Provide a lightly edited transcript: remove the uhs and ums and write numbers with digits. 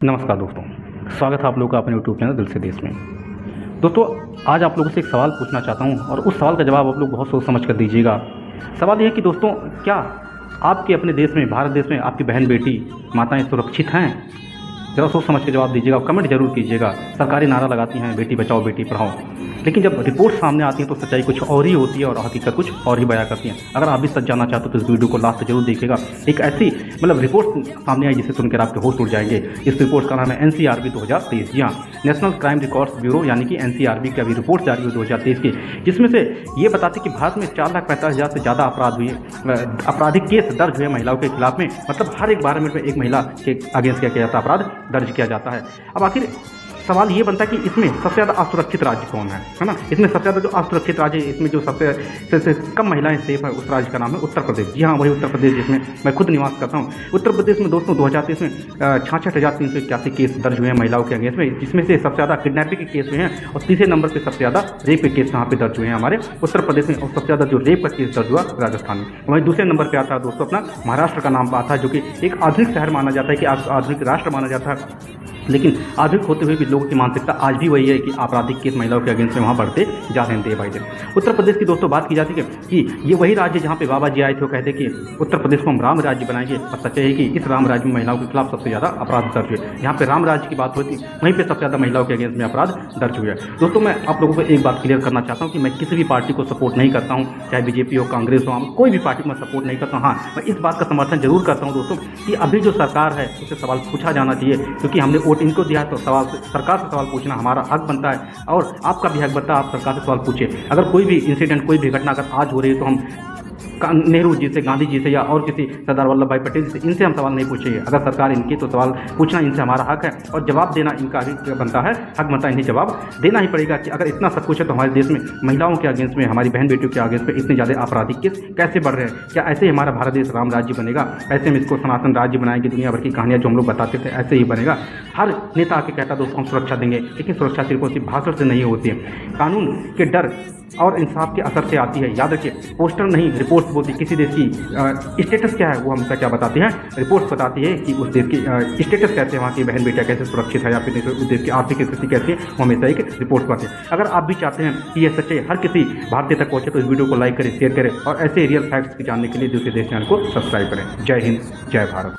नमस्कार दोस्तों, स्वागत है आप लोगों का अपने यूट्यूब चैनल दिल से देश में। दोस्तों, आज आप लोगों से एक सवाल पूछना चाहता हूं और उस सवाल का जवाब आप लोग बहुत सोच समझ कर दीजिएगा। सवाल ये है कि दोस्तों, क्या आपके अपने देश में, भारत देश में आपकी बहन बेटी माताएं सुरक्षित हैं? ज़रा सोच समझ के जवाब दीजिएगा, कमेंट जरूर कीजिएगा। सरकारी नारा लगाती हैं बेटी बचाओ बेटी पढ़ाओ, लेकिन जब रिपोर्ट सामने आती है तो सच्चाई कुछ और ही होती है और हकीकत कुछ और ही बयां करती हैं। अगर आप भी सच जानना चाहते हो तो इस वीडियो को लास्ट जरूर देखिएगा। एक ऐसी रिपोर्ट सामने आई जिसे सुनकर आपके होश उड़ जाएंगे। इस रिपोर्ट का नाम है NCRB 2023। जी हाँ, नेशनल क्राइम रिकॉर्ड्स ब्यूरो यानी कि NCRB की अभी रिपोर्ट जारी हुई 2023 की, जिसमें से ये बताती कि भारत में 4,45,000 से ज़्यादा आपराधिक केस दर्ज हुए महिलाओं के खिलाफ में। मतलब हर एक 12 मिनट में एक महिला के अगेंस्ट क्या किया जाता है, अपराध दर्ज किया जाता है। अब आखिर सवाल ये बनता है कि इसमें सबसे ज़्यादा असुरक्षित राज्य कौन है ना? इसमें सबसे ज़्यादा जो असुरक्षित राज्य, इसमें जो सबसे कम महिलाएं सेफ है, उस राज्य का नाम है उत्तर प्रदेश। जी हाँ, वही उत्तर प्रदेश जिसमें मैं खुद निवास करता हूँ। उत्तर प्रदेश में दोस्तों 2023 में 66,381 केस दर्ज हुए हैं महिलाओं के अगेंस्ट में, जिसमें से सबसे ज़्यादा किडनैपिंग के केस हुए हैं और तीसरे नंबर पर सबसे ज़्यादा रेप के केस यहाँ पे दर्ज हुए हैं हमारे उत्तर प्रदेश में। और सबसे ज़्यादा जो रेप का केस दर्ज हुआ राजस्थान में। वहीं दूसरे नंबर पर आता है दोस्तों अपना महाराष्ट्र का नाम आता है, जो कि एक आधुनिक शहर माना जाता है, कि आधुनिक राष्ट्र माना जाता है। लेकिन आधुनिक होते हुए भी लोगों की मानसिकता आज भी वही है कि आपराधिक केस महिलाओं के अगेंस्ट में वहाँ बढ़ते जा रहे हैं day by day. Uttar Pradesh की दोस्तों बात की जाती है कि ये वही राज्य जहाँ पे बाबा जी आए थे, वो कहते कि उत्तर प्रदेश को हम राम राज्य बनाएंगे। और सच्चाई है कि इस राम राज्य में महिलाओं के खिलाफ सबसे ज़्यादा अपराध दर्ज हुए। यहाँ पे राम राज्य की बात होती है, वहीं पर सबसे ज़्यादा महिलाओं के अगेंस्ट में अपराध दर्ज हुए। दोस्तों, मैं आप लोगों को एक बात क्लियर करना चाहता हूँ कि मैं किसी भी पार्टी को सपोर्ट नहीं करता हूँ, चाहे बीजेपी हो, कांग्रेस हो, कोई भी पार्टी को मैं सपोर्ट नहीं करता हूँ। हाँ, मैं इस बात का समर्थन जरूर करता हूँ दोस्तों कि अभी जो सरकार है उससे सवाल पूछा जाना चाहिए, क्योंकि हमने वोट इनको दिया है। तो सरकार से सवाल पूछना हमारा हक बनता है और आपका भी हक बनता है, आप सरकार से सवाल पूछिए। अगर कोई भी इंसिडेंट, कोई भी घटना अगर आज हो रही है तो हम नेहरू जी से, गांधी जी से या और किसी सरदार वल्लभ भाई पटेल जी से, इनसे हम सवाल नहीं पूछेंगे। अगर सरकार इनकी, तो सवाल पूछना इनसे हमारा हक है और जवाब देना इनका भी बनता है, हक बनता है, इन्हें जवाब देना ही पड़ेगा कि अगर इतना सब कुछ है तो हमारे देश में महिलाओं के अगेंस्ट में, हमारी बहन बेटियों के अगेंस्ट में इतने ज़्यादा आपराधिक केस कैसे बढ़ रहे हैं? क्या ऐसे ही हमारा भारत देश राम राज्य बनेगा? ऐसे में इसको सनातन राज्य बनाएंगे? दुनिया भर की कहानियाँ जो हम लोग बताते थे ऐसे ही बनेगा? हर नेता आके कहता दोस्तों हम सुरक्षा देंगे, लेकिन सुरक्षा सिर्फ और सिर्फ भाषण से नहीं होती है, कानून के डर और इंसाफ के असर से आती है। याद रखिए, पोस्टर नहीं, रिपोर्ट्स बोलती किसी देश की स्टेटस क्या है, वो हमेशा क्या बताती हैं? रिपोर्ट्स बताती है कि उस देश की स्टेटस कैसे है, वहाँ की बहन बेटियाँ कैसे सुरक्षित है, या फिर उस देश की आर्थिक स्थिति कैसी है, वो हमेशा एक रिपोर्ट पाते हैं। अगर आप भी चाहते हैं कि ये सच्चाई हर किसी भारतीय तक पहुँचे, तो इस वीडियो को लाइक करें, शेयर करें और ऐसे रियल फैक्ट्स जानने के लिए दूसरे देश चैनल को सब्सक्राइब करें। जय हिंद, जय भारत।